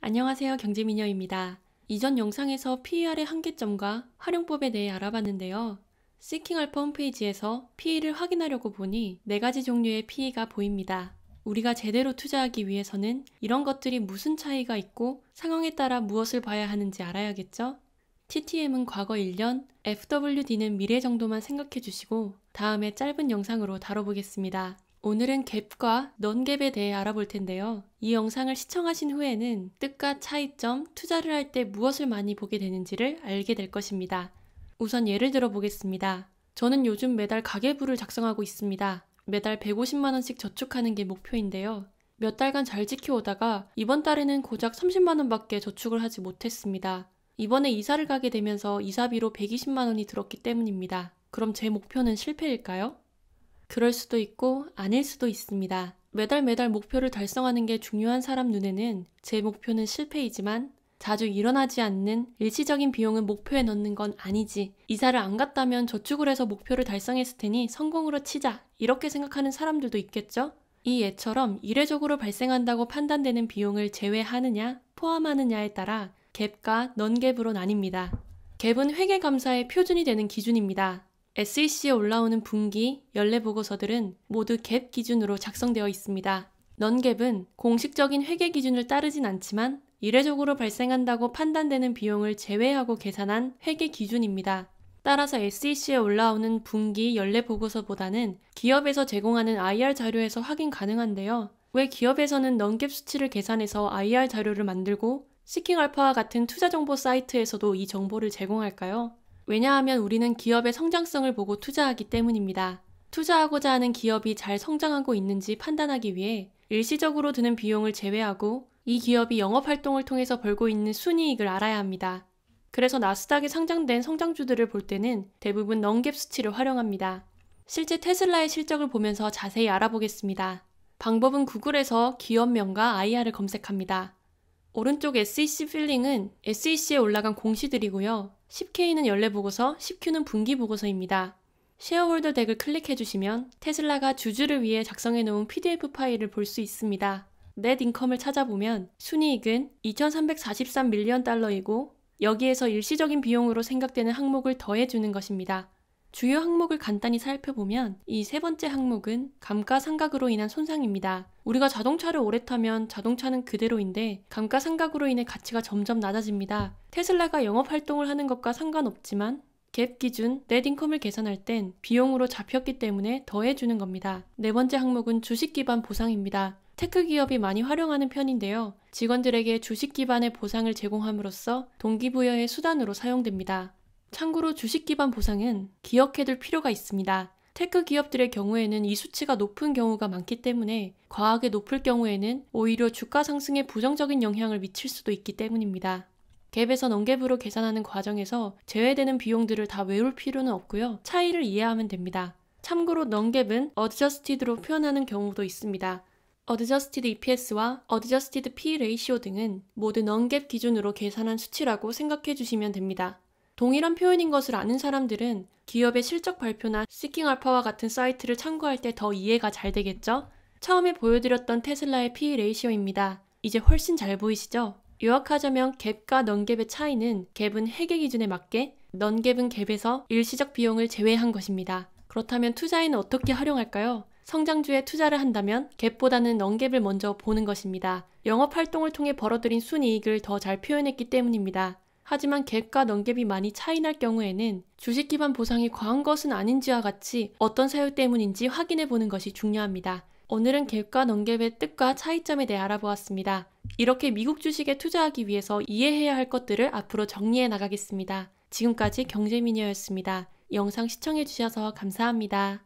안녕하세요. 경제미녀입니다. 이전 영상에서 PER의 한계점과 활용법에 대해 알아봤는데요. 시킹알파 홈페이지에서 PE를 확인하려고 보니 4가지 종류의 PE가 보입니다. 우리가 제대로 투자하기 위해서는 이런 것들이 무슨 차이가 있고 상황에 따라 무엇을 봐야 하는지 알아야겠죠? TTM은 과거 1년, FWD는 미래 정도만 생각해 주시고 다음에 짧은 영상으로 다뤄보겠습니다. 오늘은 갭과 넌갭에 대해 알아볼 텐데요. 이 영상을 시청하신 후에는 뜻과 차이점, 투자를 할 때 무엇을 많이 보게 되는지를 알게 될 것입니다. 우선 예를 들어 보겠습니다. 저는 요즘 매달 가계부를 작성하고 있습니다. 매달 150만원씩 저축하는 게 목표인데요. 몇 달간 잘 지켜오다가 이번 달에는 고작 30만원밖에 저축을 하지 못했습니다. 이번에 이사를 가게 되면서 이사비로 120만원이 들었기 때문입니다. 그럼 제 목표는 실패일까요? 그럴 수도 있고 아닐 수도 있습니다. 매달 목표를 달성하는 게 중요한 사람 눈에는 제 목표는 실패이지만 자주 일어나지 않는 일시적인 비용은 목표에 넣는 건 아니지. 이사를 안 갔다면 저축을 해서 목표를 달성했을 테니 성공으로 치자. 이렇게 생각하는 사람들도 있겠죠? 이 예처럼 이례적으로 발생한다고 판단되는 비용을 제외하느냐, 포함하느냐에 따라 갭과 넌갭으로 나뉩니다. 갭은 회계감사의 표준이 되는 기준입니다. SEC에 올라오는 분기, 연례 보고서들은 모두 갭 기준으로 작성되어 있습니다. 넌갭은 공식적인 회계 기준을 따르진 않지만 이례적으로 발생한다고 판단되는 비용을 제외하고 계산한 회계 기준입니다. 따라서 SEC에 올라오는 분기, 연례 보고서보다는 기업에서 제공하는 IR 자료에서 확인 가능한데요. 왜 기업에서는 넌갭 수치를 계산해서 IR 자료를 만들고 시킹알파와 같은 투자정보 사이트에서도 이 정보를 제공할까요? 왜냐하면 우리는 기업의 성장성을 보고 투자하기 때문입니다. 투자하고자 하는 기업이 잘 성장하고 있는지 판단하기 위해 일시적으로 드는 비용을 제외하고 이 기업이 영업활동을 통해서 벌고 있는 순이익을 알아야 합니다. 그래서 나스닥에 상장된 성장주들을 볼 때는 대부분 넌갭 수치를 활용합니다. 실제 테슬라의 실적을 보면서 자세히 알아보겠습니다. 방법은 구글에서 기업명과 IR을 검색합니다. 오른쪽 SEC 필링은 SEC에 올라간 공시들이고요. 10K는 연례보고서, 10Q는 분기보고서입니다. 쉐어홀더 덱을 클릭해주시면 테슬라가 주주를 위해 작성해놓은 PDF 파일을 볼 수 있습니다. 넷 인컴을 찾아보면 순이익은 2343밀리언 달러이고 여기에서 일시적인 비용으로 생각되는 항목을 더해주는 것입니다. 주요 항목을 간단히 살펴보면 이 세 번째 항목은 감가상각으로 인한 손상입니다. 우리가 자동차를 오래 타면 자동차는 그대로인데 감가상각으로 인해 가치가 점점 낮아집니다. 테슬라가 영업활동을 하는 것과 상관없지만 갭 기준 넷인컴을 계산할 땐 비용으로 잡혔기 때문에 더해주는 겁니다. 네 번째 항목은 주식 기반 보상입니다. 테크 기업이 많이 활용하는 편인데요. 직원들에게 주식 기반의 보상을 제공함으로써 동기부여의 수단으로 사용됩니다. 참고로 주식 기반 보상은 기억해둘 필요가 있습니다. 테크 기업들의 경우에는 이 수치가 높은 경우가 많기 때문에 과하게 높을 경우에는 오히려 주가 상승에 부정적인 영향을 미칠 수도 있기 때문입니다. 갭에서 넌갭으로 계산하는 과정에서 제외되는 비용들을 다 외울 필요는 없고요. 차이를 이해하면 됩니다. 참고로 넌갭은 adjusted로 표현하는 경우도 있습니다. adjusted EPS와 adjusted P ratio 등은 모두 넌갭 기준으로 계산한 수치라고 생각해 주시면 됩니다. 동일한 표현인 것을 아는 사람들은 기업의 실적 발표나 시킹알파와 같은 사이트를 참고할 때 더 이해가 잘 되겠죠? 처음에 보여드렸던 테슬라의 PE 레이시오입니다. 이제 훨씬 잘 보이시죠? 요약하자면 갭과 넌갭의 차이는 갭은 회계 기준에 맞게, 넌갭은 갭에서 일시적 비용을 제외한 것입니다. 그렇다면 투자에는 어떻게 활용할까요? 성장주에 투자를 한다면 갭보다는 넌갭을 먼저 보는 것입니다. 영업활동을 통해 벌어들인 순이익을 더 잘 표현했기 때문입니다. 하지만 갭과 넌갭이 많이 차이날 경우에는 주식 기반 보상이 과한 것은 아닌지와 같이 어떤 사유 때문인지 확인해 보는 것이 중요합니다. 오늘은 갭과 넌갭의 뜻과 차이점에 대해 알아보았습니다. 이렇게 미국 주식에 투자하기 위해서 이해해야 할 것들을 앞으로 정리해 나가겠습니다. 지금까지 경제미녀였습니다. 영상 시청해 주셔서 감사합니다.